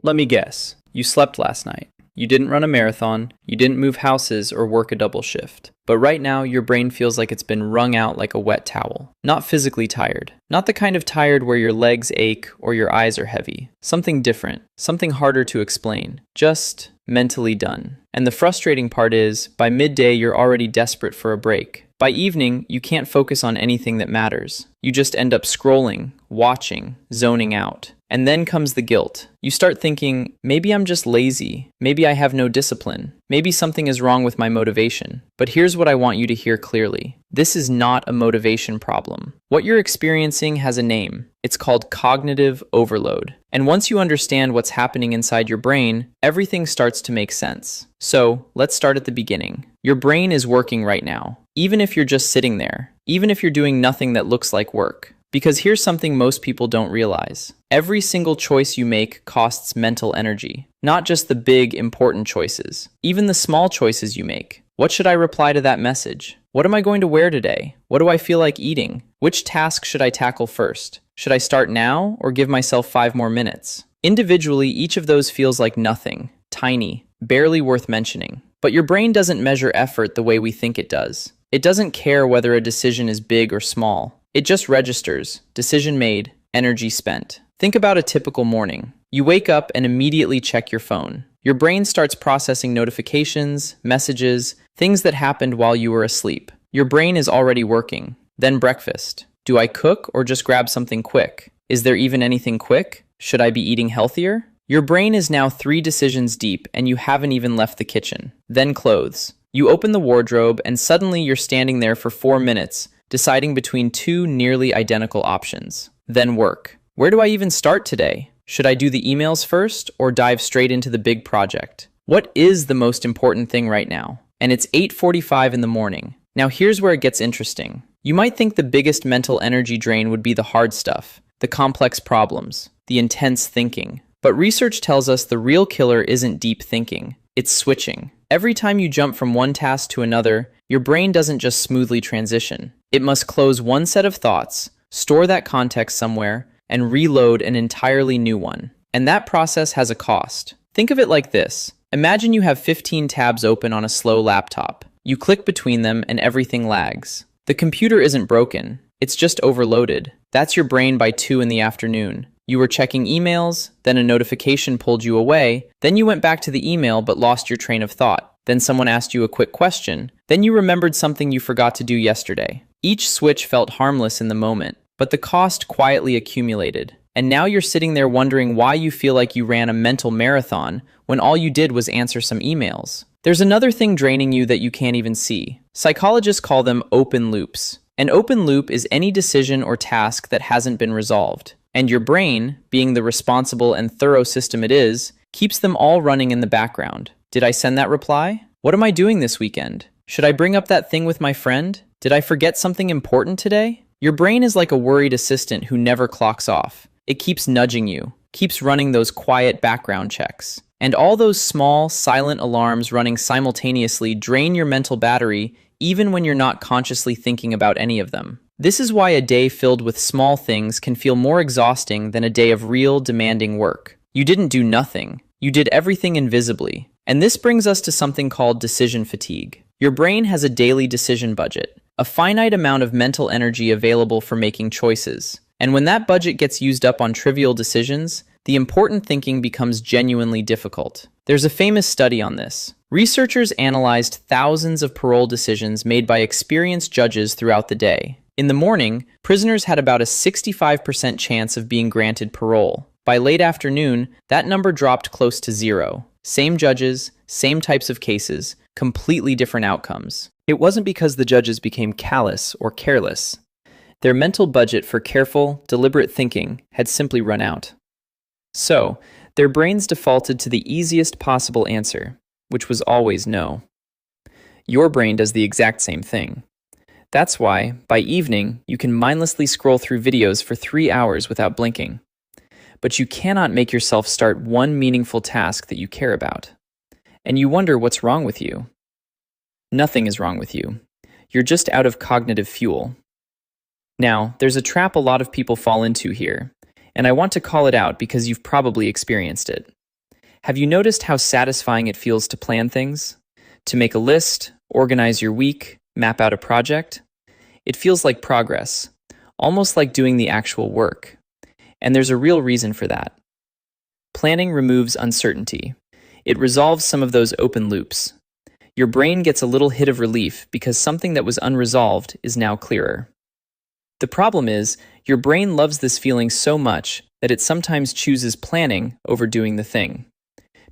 Let me guess. You slept last night. You didn't run a marathon, you didn't move houses or work a double shift. But right now, your brain feels like it's been wrung out like a wet towel. Not physically tired. Not the kind of tired where your legs ache or your eyes are heavy. Something different. Something harder to explain. Just mentally done. And the frustrating part is, by midday, you're already desperate for a break. By evening, you can't focus on anything that matters. You just end up scrolling, watching, zoning out. And then comes the guilt. You start thinking, maybe I'm just lazy. Maybe I have no discipline. Maybe something is wrong with my motivation. But here's what I want you to hear clearly. This is not a motivation problem. What you're experiencing has a name. It's called cognitive overload. And once you understand what's happening inside your brain, everything starts to make sense. So, let's start at the beginning. Your brain is working right now, even if you're just sitting there, even if you're doing nothing that looks like work. Because here's something most people don't realize. Every single choice you make costs mental energy. Not just the big, important choices. Even the small choices you make. What should I reply to that message? What am I going to wear today? What do I feel like eating? Which task should I tackle first? Should I start now or give myself 5 more minutes? Individually, each of those feels like nothing, tiny, barely worth mentioning. But your brain doesn't measure effort the way we think it does. It doesn't care whether a decision is big or small. It just registers, decision made, energy spent. Think about a typical morning. You wake up and immediately check your phone. Your brain starts processing notifications, messages, things that happened while you were asleep. Your brain is already working. Then breakfast. Do I cook or just grab something quick? Is there even anything quick? Should I be eating healthier? Your brain is now 3 decisions deep and you haven't even left the kitchen. Then clothes. You open the wardrobe and suddenly you're standing there for 4 minutes, deciding between 2 nearly identical options. Then work. Where do I even start today? Should I do the emails first or dive straight into the big project? What is the most important thing right now? And it's 8:45 in the morning. Now here's where it gets interesting. You might think the biggest mental energy drain would be the hard stuff, the complex problems, the intense thinking. But research tells us the real killer isn't deep thinking, it's switching. Every time you jump from one task to another, your brain doesn't just smoothly transition. It must close one set of thoughts, store that context somewhere, and reload an entirely new one. And that process has a cost. Think of it like this. Imagine you have 15 tabs open on a slow laptop. You click between them and everything lags. The computer isn't broken. It's just overloaded. That's your brain by 2 in the afternoon. You were checking emails, then a notification pulled you away, then you went back to the email but lost your train of thought. Then someone asked you a quick question. Then you remembered something you forgot to do yesterday. Each switch felt harmless in the moment, but the cost quietly accumulated. And now you're sitting there wondering why you feel like you ran a mental marathon when all you did was answer some emails. There's another thing draining you that you can't even see. Psychologists call them open loops. An open loop is any decision or task that hasn't been resolved. And your brain, being the responsible and thorough system it is, keeps them all running in the background. Did I send that reply? What am I doing this weekend? Should I bring up that thing with my friend? Did I forget something important today? Your brain is like a worried assistant who never clocks off. It keeps nudging you, keeps running those quiet background checks. And all those small, silent alarms running simultaneously drain your mental battery even when you're not consciously thinking about any of them. This is why a day filled with small things can feel more exhausting than a day of real, demanding work. You didn't do nothing. You did everything invisibly. And this brings us to something called decision fatigue. Your brain has a daily decision budget, a finite amount of mental energy available for making choices. And when that budget gets used up on trivial decisions, the important thinking becomes genuinely difficult. There's a famous study on this. Researchers analyzed thousands of parole decisions made by experienced judges throughout the day. In the morning, prisoners had about a 65% chance of being granted parole. By late afternoon, that number dropped close to 0. Same judges, same types of cases, completely different outcomes. It wasn't because the judges became callous or careless. Their mental budget for careful, deliberate thinking had simply run out. So, their brains defaulted to the easiest possible answer, which was always no. Your brain does the exact same thing. That's why, by evening, you can mindlessly scroll through videos for 3 hours without blinking. But you cannot make yourself start one meaningful task that you care about. And you wonder what's wrong with you. Nothing is wrong with you. You're just out of cognitive fuel. Now, there's a trap a lot of people fall into here, and I want to call it out because you've probably experienced it. Have you noticed how satisfying it feels to plan things? To make a list, organize your week, map out a project? It feels like progress, almost like doing the actual work. And there's a real reason for that. Planning removes uncertainty. It resolves some of those open loops. Your brain gets a little hit of relief because something that was unresolved is now clearer. The problem is, your brain loves this feeling so much that it sometimes chooses planning over doing the thing.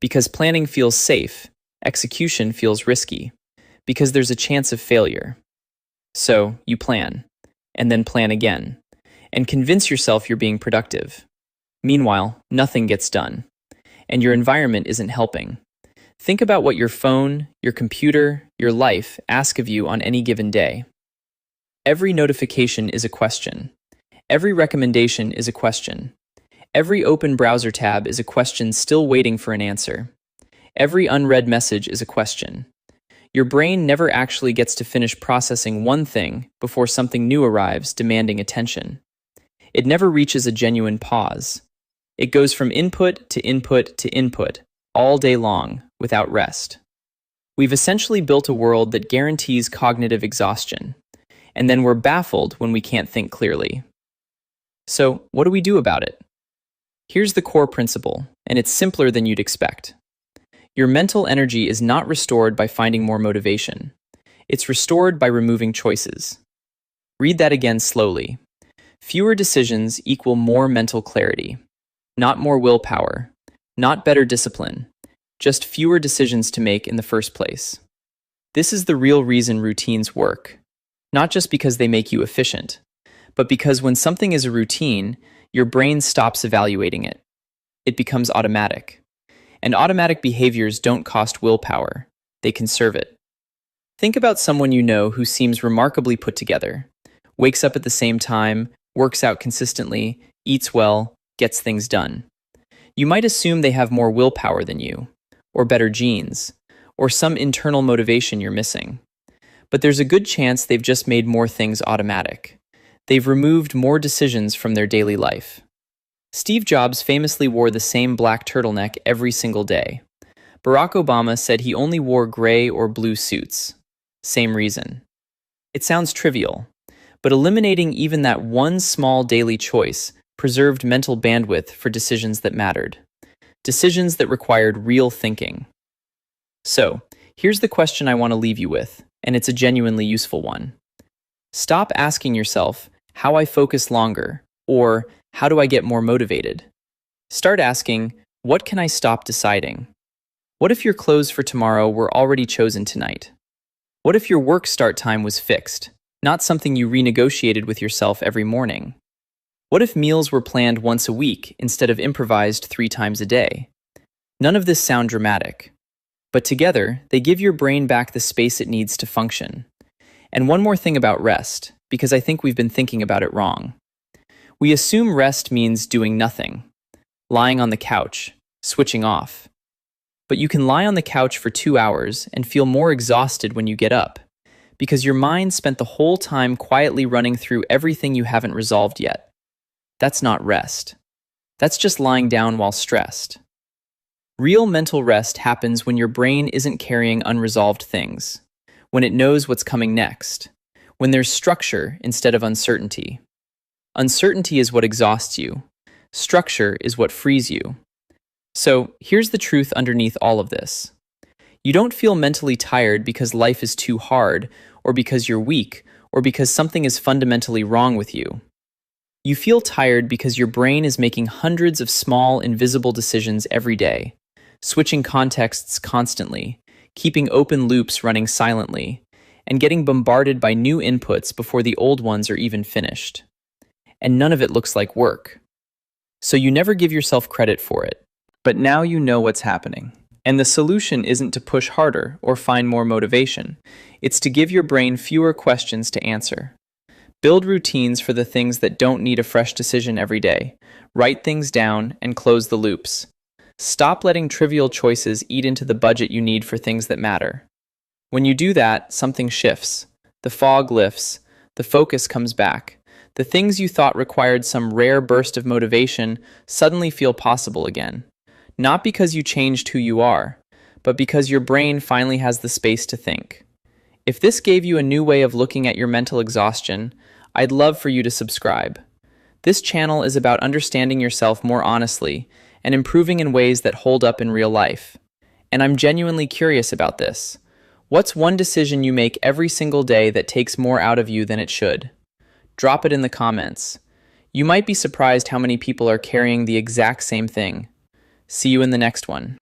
Because planning feels safe, execution feels risky, because there's a chance of failure. So, you plan, and then plan again, and convince yourself you're being productive. Meanwhile, nothing gets done, and your environment isn't helping. Think about what your phone, your computer, your life ask of you on any given day. Every notification is a question. Every recommendation is a question. Every open browser tab is a question still waiting for an answer. Every unread message is a question. Your brain never actually gets to finish processing one thing before something new arrives demanding attention. It never reaches a genuine pause. It goes from input to input to input, all day long, without rest. We've essentially built a world that guarantees cognitive exhaustion, and then we're baffled when we can't think clearly. So, what do we do about it? Here's the core principle, and it's simpler than you'd expect. Your mental energy is not restored by finding more motivation. It's restored by removing choices. Read that again slowly. Fewer decisions equal more mental clarity. Not more willpower. Not better discipline. Just fewer decisions to make in the first place. This is the real reason routines work. Not just because they make you efficient, but because when something is a routine, your brain stops evaluating it. It becomes automatic. And automatic behaviors don't cost willpower. They conserve it. Think about someone you know who seems remarkably put together. Wakes up at the same time, works out consistently, eats well, gets things done. You might assume they have more willpower than you, or better genes, or some internal motivation you're missing. But there's a good chance they've just made more things automatic. They've removed more decisions from their daily life. Steve Jobs famously wore the same black turtleneck every single day. Barack Obama said he only wore gray or blue suits. Same reason. It sounds trivial, but eliminating even that one small daily choice preserved mental bandwidth for decisions that mattered. Decisions that required real thinking. So, here's the question I want to leave you with, and it's a genuinely useful one. Stop asking yourself, how I focus longer, or how do I get more motivated? Start asking, what can I stop deciding? What if your clothes for tomorrow were already chosen tonight? What if your work start time was fixed, not something you renegotiated with yourself every morning? What if meals were planned once a week instead of improvised 3 times a day? None of this sound dramatic, but together they give your brain back the space it needs to function. And one more thing about rest, because I think we've been thinking about it wrong. We assume rest means doing nothing, lying on the couch, switching off. But you can lie on the couch for 2 hours and feel more exhausted when you get up, because your mind spent the whole time quietly running through everything you haven't resolved yet. That's not rest. That's just lying down while stressed. Real mental rest happens when your brain isn't carrying unresolved things, when it knows what's coming next, when there's structure instead of uncertainty. Uncertainty is what exhausts you. Structure is what frees you. So, here's the truth underneath all of this. You don't feel mentally tired because life is too hard, or because you're weak, or because something is fundamentally wrong with you. You feel tired because your brain is making hundreds of small, invisible decisions every day, switching contexts constantly, keeping open loops running silently, and getting bombarded by new inputs before the old ones are even finished. And none of it looks like work. So you never give yourself credit for it. But now you know what's happening. And the solution isn't to push harder or find more motivation. It's to give your brain fewer questions to answer. Build routines for the things that don't need a fresh decision every day. Write things down and close the loops. Stop letting trivial choices eat into the budget you need for things that matter. When you do that, something shifts. The fog lifts. The focus comes back. The things you thought required some rare burst of motivation suddenly feel possible again. Not because you changed who you are, but because your brain finally has the space to think. If this gave you a new way of looking at your mental exhaustion, I'd love for you to subscribe. This channel is about understanding yourself more honestly and improving in ways that hold up in real life. And I'm genuinely curious about this. What's one decision you make every single day that takes more out of you than it should? Drop it in the comments. You might be surprised how many people are carrying the exact same thing. See you in the next one.